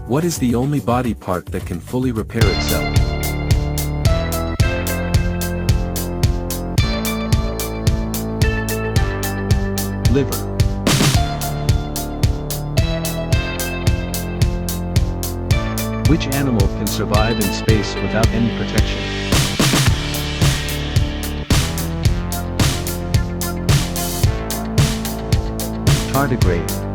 What is the only body part that can fully repair itself? Liver. Which animal can survive in space without any protection? Tardigrade.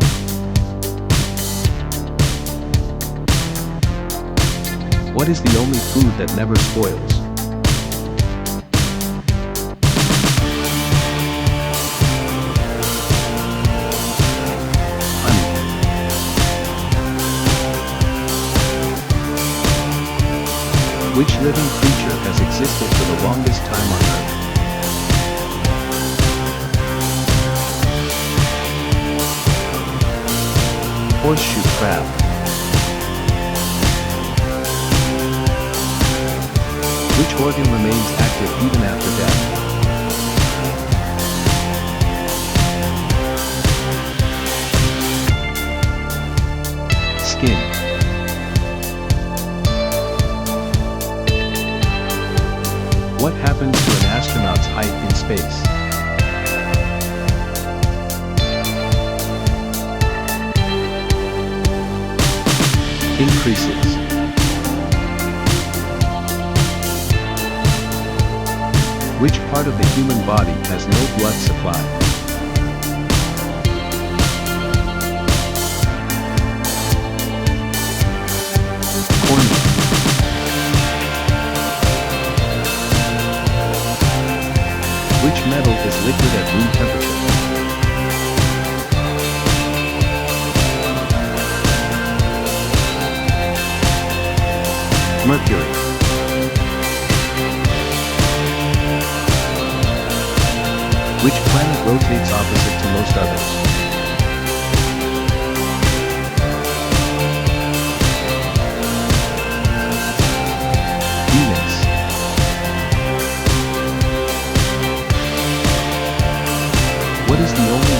What is the only food that never spoils? Honey. Which living creature has existed for the longest time on Earth? Horseshoe crab. Which organ remains active even after death? Skin. What happens to an astronaut's height in space? Increases. Which part of the human body has no blood supply? Cornea. Which metal is liquid at room temperature? Mercury. Which planet rotates opposite to most others? Venus. What is the only